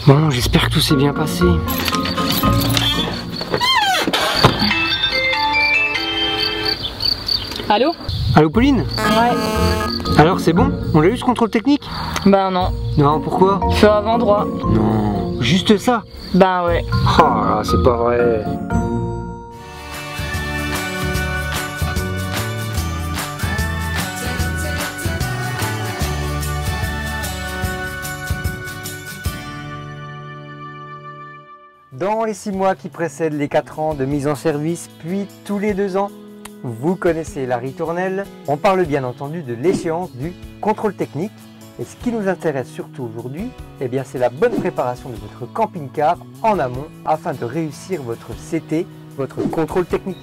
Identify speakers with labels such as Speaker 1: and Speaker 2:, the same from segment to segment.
Speaker 1: Bon, j'espère que tout s'est bien passé.
Speaker 2: Allô?
Speaker 1: Allô Pauline?
Speaker 2: Ouais.
Speaker 1: Alors c'est bon? On a eu ce contrôle technique?
Speaker 2: Ben non.
Speaker 1: Non, pourquoi?
Speaker 2: Feu avant droit.
Speaker 1: Non, juste ça?
Speaker 2: Ben ouais.
Speaker 1: Oh là, c'est pas vrai. Dans les 6 mois qui précèdent les 4 ans de mise en service, puis tous les 2 ans, vous connaissez la ritournelle. On parle bien entendu de l'échéance du contrôle technique. Et ce qui nous intéresse surtout aujourd'hui, eh bien, c'est la bonne préparation de votre camping-car en amont afin de réussir votre CT, votre contrôle technique.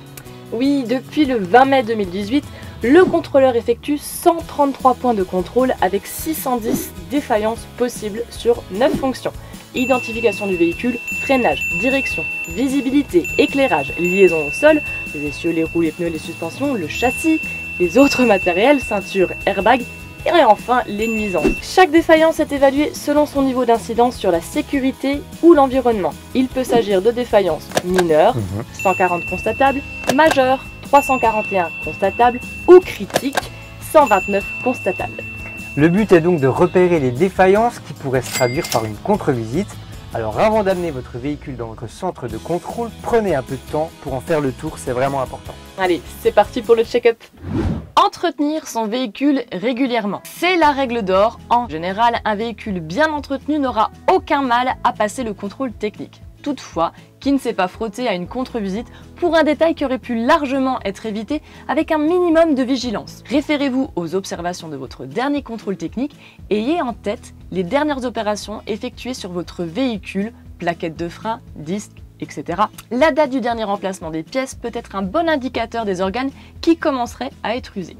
Speaker 2: Oui, depuis le 20 mai 2018, le contrôleur effectue 133 points de contrôle avec 610 défaillances possibles sur 9 fonctions. Identification du véhicule, freinage, direction, visibilité, éclairage, liaison au sol, les essieux, les roues, les pneus, les suspensions, le châssis, les autres matériels, ceinture, airbag et enfin les nuisances. Chaque défaillance est évaluée selon son niveau d'incidence sur la sécurité ou l'environnement. Il peut s'agir de défaillances mineures, 140 constatables, majeures, 341 constatables ou critiques, 129 constatables.
Speaker 1: Le but est donc de repérer les défaillances qui pourraient se traduire par une contre-visite. Alors avant d'amener votre véhicule dans votre centre de contrôle, prenez un peu de temps pour en faire le tour, c'est vraiment important.
Speaker 2: Allez, c'est parti pour le check-up. Entretenir son véhicule régulièrement. C'est la règle d'or. En général, un véhicule bien entretenu n'aura aucun mal à passer le contrôle technique. Toutefois, qui ne s'est pas frotté à une contre-visite pour un détail qui aurait pu largement être évité avec un minimum de vigilance. Référez-vous aux observations de votre dernier contrôle technique et ayez en tête les dernières opérations effectuées sur votre véhicule, plaquettes de frein, disques, etc. La date du dernier remplacement des pièces peut être un bon indicateur des organes qui commenceraient à être usés.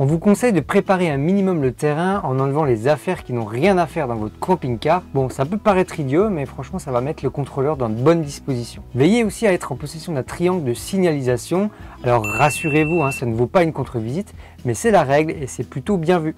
Speaker 1: On vous conseille de préparer un minimum le terrain en enlevant les affaires qui n'ont rien à faire dans votre camping-car. Bon, ça peut paraître idiot, mais franchement, ça va mettre le contrôleur dans de bonnes dispositions. Veillez aussi à être en possession d'un triangle de signalisation. Alors rassurez-vous, ça ne vaut pas une contre-visite, mais c'est la règle et c'est plutôt bien vu.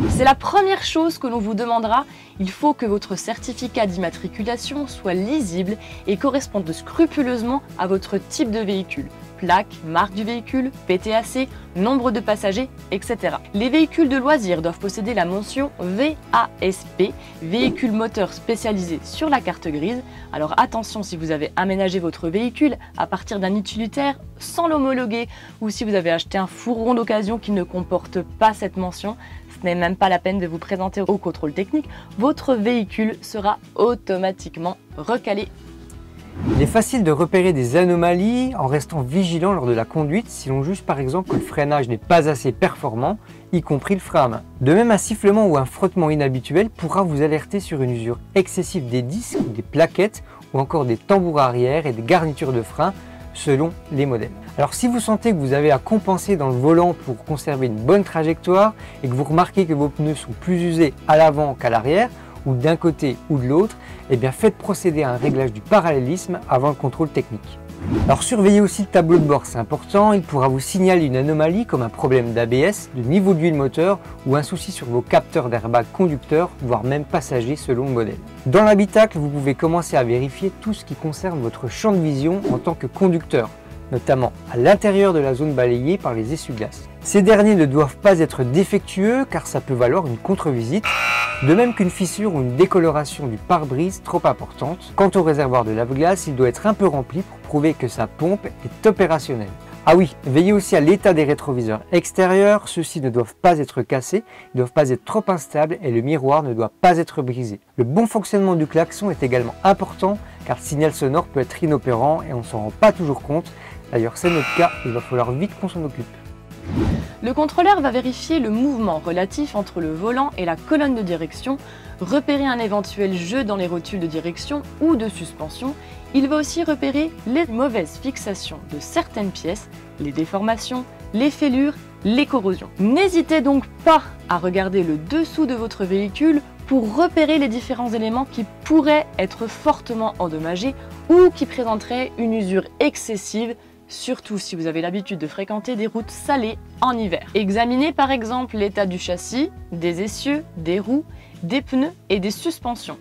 Speaker 2: C'est la première chose que l'on vous demandera. Il faut que votre certificat d'immatriculation soit lisible et corresponde scrupuleusement à votre type de véhicule. Plaque, marque du véhicule, PTAC, nombre de passagers, etc. Les véhicules de loisirs doivent posséder la mention VASP, véhicule moteur spécialisé sur la carte grise. Alors attention si vous avez aménagé votre véhicule à partir d'un utilitaire sans l'homologuer ou si vous avez acheté un fourgon d'occasion qui ne comporte pas cette mention, ce n'est même pas la peine de vous présenter au contrôle technique, votre véhicule sera automatiquement recalé.
Speaker 1: Il est facile de repérer des anomalies en restant vigilant lors de la conduite si l'on juge par exemple que le freinage n'est pas assez performant, y compris le frein à main. De même, un sifflement ou un frottement inhabituel pourra vous alerter sur une usure excessive des disques, des plaquettes ou encore des tambours arrière et des garnitures de frein selon les modèles. Alors si vous sentez que vous avez à compenser dans le volant pour conserver une bonne trajectoire et que vous remarquez que vos pneus sont plus usés à l'avant qu'à l'arrière, ou d'un côté ou de l'autre, eh bien faites procéder à un réglage du parallélisme avant le contrôle technique. Alors surveillez aussi le tableau de bord, c'est important, il pourra vous signaler une anomalie comme un problème d'ABS, de niveau d'huile moteur ou un souci sur vos capteurs d'airbag conducteur, voire même passager selon le modèle. Dans l'habitacle, vous pouvez commencer à vérifier tout ce qui concerne votre champ de vision en tant que conducteur, notamment à l'intérieur de la zone balayée par les essuie-glaces. Ces derniers ne doivent pas être défectueux car ça peut valoir une contre-visite, de même qu'une fissure ou une décoloration du pare-brise trop importante. Quant au réservoir de lave-glace, il doit être un peu rempli pour prouver que sa pompe est opérationnelle. Ah oui, veillez aussi à l'état des rétroviseurs extérieurs, ceux-ci ne doivent pas être cassés, ils ne doivent pas être trop instables et le miroir ne doit pas être brisé. Le bon fonctionnement du klaxon est également important car le signal sonore peut être inopérant et on ne s'en rend pas toujours compte. D'ailleurs c'est notre cas, il va falloir vite qu'on s'en occupe.
Speaker 2: Le contrôleur va vérifier le mouvement relatif entre le volant et la colonne de direction, repérer un éventuel jeu dans les rotules de direction ou de suspension. Il va aussi repérer les mauvaises fixations de certaines pièces, les déformations, les fêlures, les corrosions. N'hésitez donc pas à regarder le dessous de votre véhicule pour repérer les différents éléments qui pourraient être fortement endommagés ou qui présenteraient une usure excessive surtout si vous avez l'habitude de fréquenter des routes salées en hiver. Examinez par exemple l'état du châssis, des essieux, des roues, des pneus et des suspensions.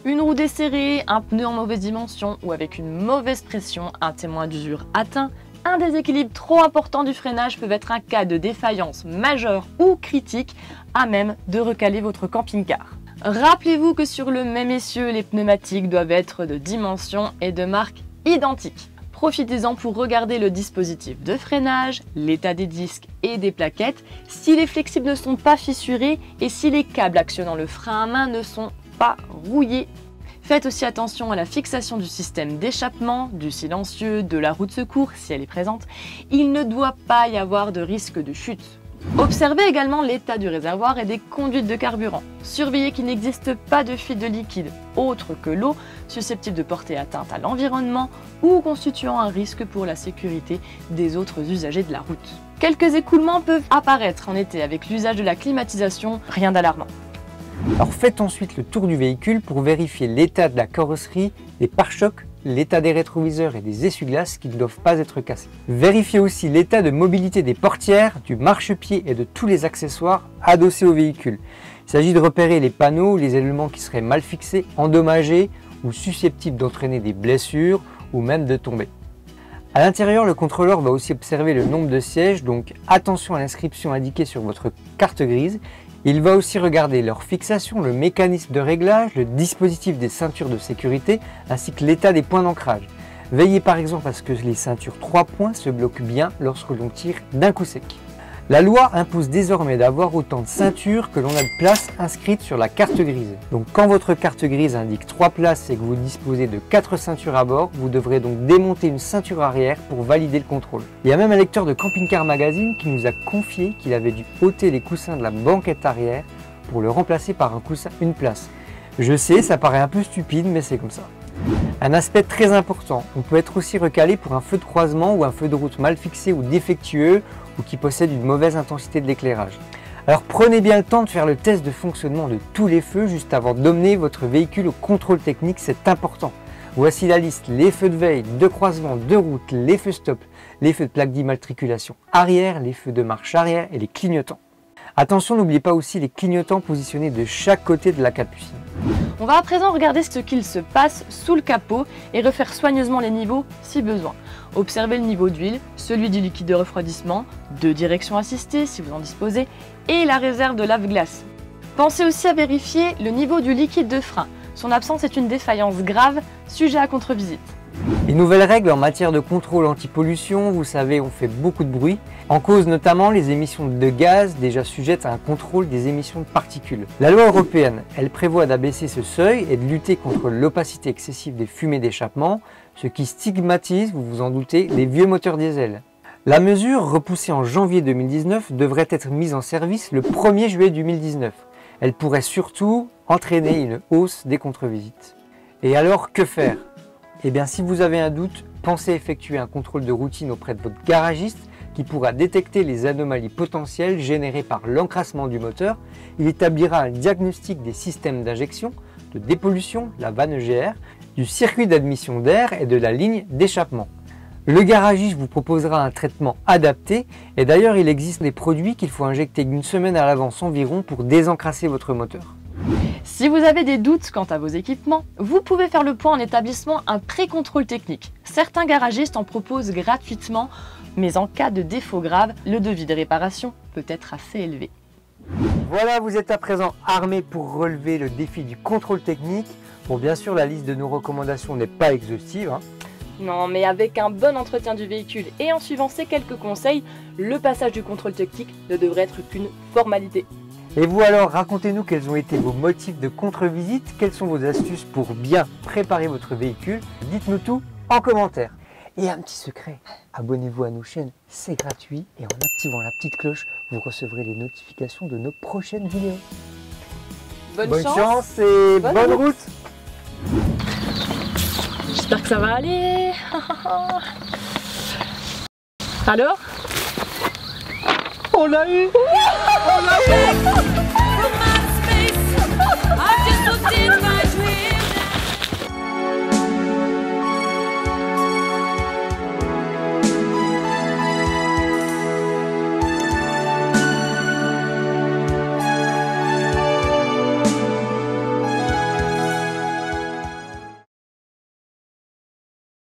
Speaker 2: Une roue desserrée, un pneu en mauvaise dimension ou avec une mauvaise pression, un témoin d'usure atteint, un déséquilibre trop important du freinage peuvent être un cas de défaillance majeure ou critique à même de recaler votre camping-car. Rappelez-vous que sur le même essieu, les pneumatiques doivent être de dimension et de marque identiques. Profitez-en pour regarder le dispositif de freinage, l'état des disques et des plaquettes, si les flexibles ne sont pas fissurés et si les câbles actionnant le frein à main ne sont pas rouillés. Faites aussi attention à la fixation du système d'échappement, du silencieux, de la roue de secours si elle est présente. Il ne doit pas y avoir de risque de chute. Observez également l'état du réservoir et des conduites de carburant. Surveillez qu'il n'existe pas de fuite de liquide autre que l'eau susceptible de porter atteinte à l'environnement ou constituant un risque pour la sécurité des autres usagers de la route. Quelques écoulements peuvent apparaître en été avec l'usage de la climatisation, rien d'alarmant.
Speaker 1: Alors faites ensuite le tour du véhicule pour vérifier l'état de la carrosserie, des pare-chocs, l'état des rétroviseurs et des essuie-glaces qui ne doivent pas être cassés. Vérifiez aussi l'état de mobilité des portières, du marchepied et de tous les accessoires adossés au véhicule. Il s'agit de repérer les panneaux ou les éléments qui seraient mal fixés, endommagés ou susceptibles d'entraîner des blessures ou même de tomber. À l'intérieur, le contrôleur va aussi observer le nombre de sièges, donc attention à l'inscription indiquée sur votre carte grise. Il va aussi regarder leur fixation, le mécanisme de réglage, le dispositif des ceintures de sécurité ainsi que l'état des points d'ancrage. Veillez par exemple à ce que les ceintures 3 points se bloquent bien lorsque l'on tire d'un coup sec. La loi impose désormais d'avoir autant de ceintures que l'on a de places inscrites sur la carte grise. Donc quand votre carte grise indique 3 places et que vous disposez de 4 ceintures à bord, vous devrez donc démonter une ceinture arrière pour valider le contrôle. Il y a même un lecteur de Camping Car Magazine qui nous a confié qu'il avait dû ôter les coussins de la banquette arrière pour le remplacer par un coussin une place. Je sais, ça paraît un peu stupide, mais c'est comme ça. Un aspect très important, on peut être aussi recalé pour un feu de croisement ou un feu de route mal fixé ou défectueux ou qui possède une mauvaise intensité de l'éclairage. Alors prenez bien le temps de faire le test de fonctionnement de tous les feux juste avant d'emmener votre véhicule au contrôle technique, c'est important. Voici la liste: les feux de veille, de croisement, de route, les feux stop, les feux de plaque d'immatriculation arrière, les feux de marche arrière et les clignotants. Attention, n'oubliez pas aussi les clignotants positionnés de chaque côté de la capucine.
Speaker 2: On va à présent regarder ce qu'il se passe sous le capot et refaire soigneusement les niveaux si besoin. Observez le niveau d'huile, celui du liquide de refroidissement, de direction assistée si vous en disposez, et la réserve de lave-glace. Pensez aussi à vérifier le niveau du liquide de frein. Son absence est une défaillance grave, sujet à contre-visite.
Speaker 1: Les nouvelles règles en matière de contrôle anti-pollution, vous savez, ont fait beaucoup de bruit. En cause notamment les émissions de gaz déjà sujettes à un contrôle des émissions de particules. La loi européenne, elle prévoit d'abaisser ce seuil et de lutter contre l'opacité excessive des fumées d'échappement, ce qui stigmatise, vous vous en doutez, les vieux moteurs diesel. La mesure, repoussée en janvier 2019, devrait être mise en service le 1er juillet 2019. Elle pourrait surtout entraîner une hausse des contre-visites. Et alors, que faire ? Eh bien, si vous avez un doute, pensez effectuer un contrôle de routine auprès de votre garagiste qui pourra détecter les anomalies potentielles générées par l'encrassement du moteur. Il établira un diagnostic des systèmes d'injection, de dépollution, la vanne EGR, du circuit d'admission d'air et de la ligne d'échappement. Le garagiste vous proposera un traitement adapté et d'ailleurs il existe des produits qu'il faut injecter une semaine à l'avance environ pour désencrasser votre moteur.
Speaker 2: Si vous avez des doutes quant à vos équipements, vous pouvez faire le point en établissement un pré-contrôle technique. Certains garagistes en proposent gratuitement, mais en cas de défaut grave, le devis de réparation peut être assez élevé.
Speaker 1: Voilà, vous êtes à présent armé pour relever le défi du contrôle technique. Bon, bien sûr, la liste de nos recommandations n'est pas exhaustive.
Speaker 2: Non, mais avec un bon entretien du véhicule et en suivant ces quelques conseils, le passage du contrôle technique ne devrait être qu'une formalité.
Speaker 1: Et vous alors, racontez-nous quels ont été vos motifs de contre-visite, quelles sont vos astuces pour bien préparer votre véhicule. Dites-nous tout en commentaire. Et un petit secret, abonnez-vous à nos chaînes, c'est gratuit et en activant la petite cloche, vous recevrez les notifications de nos prochaines vidéos. Bonne chance et bonne route.
Speaker 2: J'espère que ça va aller. Alors?
Speaker 1: On l'a eu. On l'a eu.